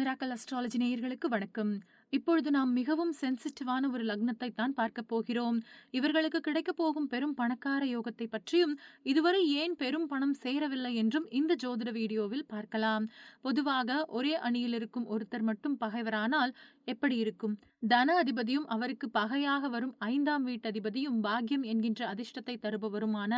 Miracle astrology நேயர்களுக்கு வணக்கம். இப்பொழுது நாம் மிகவும் சென்சிட்டிவான ஒரு லக்னத்தை தான் பார்க்க போகிறோம். இவர்களுக்கு கிடைக்கப் போகும் பெரும் பணக்கார யோகத்தை பற்றியும், இதுவரை ஏன் பெரும் பணம் சேரவில்லை என்றும் இந்த ஜோதிட வீடியோவில் பார்க்கலாம். பொதுவாக ஒரே அணியில் இருக்கும் ஒருத்தர் மட்டும் பகைவரானால் எப்படி இருக்கும்? தன அதிபதியும் அவருக்கு பகையாக வரும் 5ஆம் வீட்டதிபதியும் பாக்கியம் என்கின்ற அதிர்ஷ்டத்தை தருபவருமான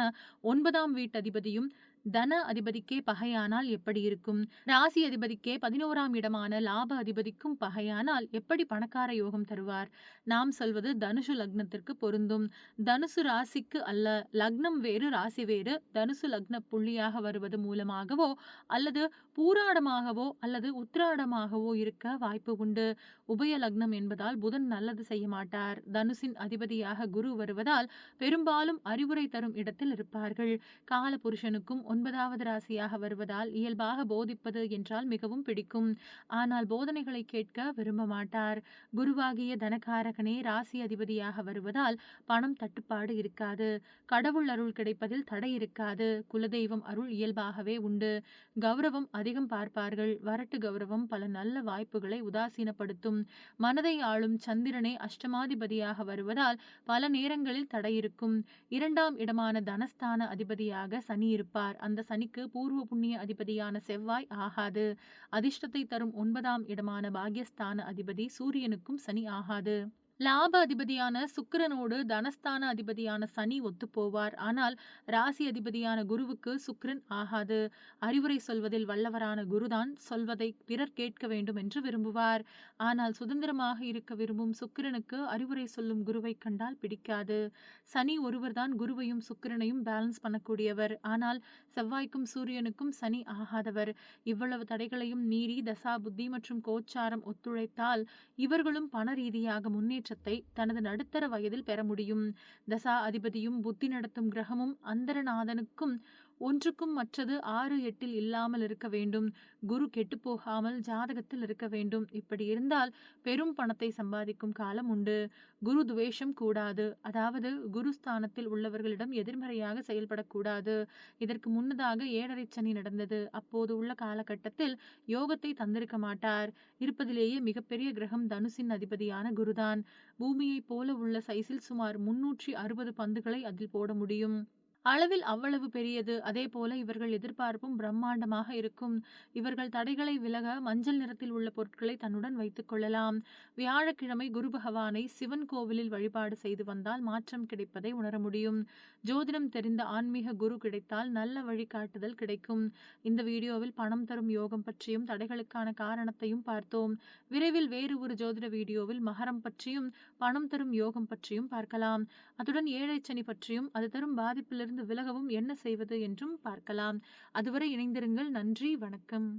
9ஆம் வீட்டதிபதியும் தன அதிபதிக்கே பகையானால் எப்படி இருக்கும்? ராசி அதிபதிக்கே 11ஆம் இடமான லாப அதிபதிக்கும் பகையானால் எப்படி பணக்கார யோகம் தருவார்? நாம் சொல்வது தனுசு லக்னத்திற்கு பொருந்தும். தனுசு ராசிக்கு அல்ல. லக்னம் வேறு, ராசி வேறு. தனுசு லக்ன புள்ளியாக வருவது மூலமாகவோ அல்லது பூராடமாகவோ அல்லது உத்திராடமாகவோ இருக்க வாய்ப்பு உண்டு. உபய லக்னம் என்பதால் புதன் நல்லது செய்ய மாட்டார். தனுசின் அதிபதியாக குரு வருவதால் பெரும்பாலும் அறிவுரை தரும் இடத்தில் இருப்பார்கள். கால புருஷனுக்கும் 9வது ராசியாக வருவதால் இயல்பாக போதிப்பது என்றால் மிகவும் பிடிக்கும். ஆனால் போதனைகளை கேட்க விரும்ப மாட்டார். குருவாகிய தனகாரகனே ராசி அதிபதியாக வருவதால் பணம் தட்டுப்பாடு இருக்காது. கடவுள் அருள் கிடைப்பதில் தடை இருக்காது. குலதெய்வம் அருள் இயல்பாகவே உண்டு. கௌரவம் அதிகம் பார்ப்பார்கள். வரட்டு கௌரவம் பல நல்ல வாய்ப்புகளை உதாசீனப்படுத்தும். மனதை ஆளும் சந்திரனே அஷ்டமாதிபதியாக வருவதால் பல நேரங்களில் தடை இருக்கும். 2ஆம் இடமான தனஸ்தான அதிபதியாக சனி இருப்பார். அந்த சனிக்கு பூர்வ புண்ணிய அதிபதியான செவ்வாய் ஆகாது. அதிர்ஷ்டத்தை தரும் 9ஆம் இடமான பாக்யஸ்தான அதிபதி சூரியனுக்கும் சனி ஆகாது. லாப அதிபதியான சுக்கிரனோடு தனஸ்தான அதிபதியான சனி ஒத்துப்போவார். ஆனால் ராசி அதிபதியான குருவுக்கு சுக்கிரன் ஆகாது. அறிவுரை சொல்வதில் வல்லவரான குருதான் சொல்வதை பிறர் கேட்க வேண்டும் என்று விரும்புவார். ஆனால் சுதந்திரமாக இருக்க விரும்பும் சுக்கிரனுக்கு அறிவுரை சொல்லும் குருவை கண்டால் பிடிக்காது. சனி ஒருவர்தான் குருவையும் சுக்கிரனையும் பேலன்ஸ் பண்ணக்கூடியவர். ஆனால் செவ்வாய்க்கும் சூரியனுக்கும் சனி ஆகாதவர். இவ்வளவு தடைகளையும் மீறி தசா புத்தி மற்றும் கோச்சாரம் ஒத்துழைத்தால் இவர்களும் பண ரீதியாக முன்னேற்றத்தை தனது நடுத்தர வயதில் பெற முடியும். தசா அதிபதியும் புத்தி நடத்தும் கிரகமும் அந்தரநாதனுக்கும் ஒன்றுக்கும் மற்றது 6, 8 இல்லாமல் இருக்க வேண்டும். குரு கெட்டுப்போகாமல் ஜாதகத்தில் இருக்க வேண்டும். இப்படி இருந்தால் பெரும் பணத்தை சம்பாதிக்கும் காலம் உண்டு. குரு துவேஷம் கூடாது. அதாவது குருஸ்தானத்தில் உள்ளவர்களிடம் எதிர்மறையாக செயல்படக்கூடாது. இதற்கு முன்னதாக 7.5 சனி நடந்தது. அப்போது உள்ள காலகட்டத்தில் யோகத்தை தந்திருக்க மாட்டார். இருப்பதிலேயே மிகப்பெரிய கிரகம் தனுசின் அதிபதியான குருதான். பூமியைப் போல உள்ள சைஸில் சுமார் 360 பந்துகளை அதில் போட முடியும். அளவில் அவ்வளவு பெரியது. அதே போல இவர்கள் எதிர்பார்ப்பும் பிரம்மாண்டமாக இருக்கும். இவர்கள் தடைகளை விலக மஞ்சள் நிறத்தில் உள்ள பொருட்களை தன்னுடன் வைத்துக் கொள்ளலாம். வியாழக்கிழமை குரு பகவானை சிவன் கோவிலில் வழிபாடு செய்து வந்தால் மாற்றம் கிடைப்பதை உணர முடியும். ஜோதிடம் தெரிந்த ஆன்மீக குரு கிடைத்தால் நல்ல வழிகாட்டுதல் கிடைக்கும். இந்த வீடியோவில் பணம் தரும் யோகம் பற்றியும் தடைகளுக்கான காரணத்தையும் பார்த்தோம். விரைவில் வேறு ஒரு ஜோதிட வீடியோவில் மகரம் பற்றியும் பணம் தரும் யோகம் பற்றியும் பார்க்கலாம். அதுடன் 7 சனி பற்றியும் அது தரும் பாதிப்பிலிருந்து விலகவும் என்ன செய்வது என்றும் பார்க்கலாம். அதுவரை இணைந்திருங்கள். நன்றி, வணக்கம்.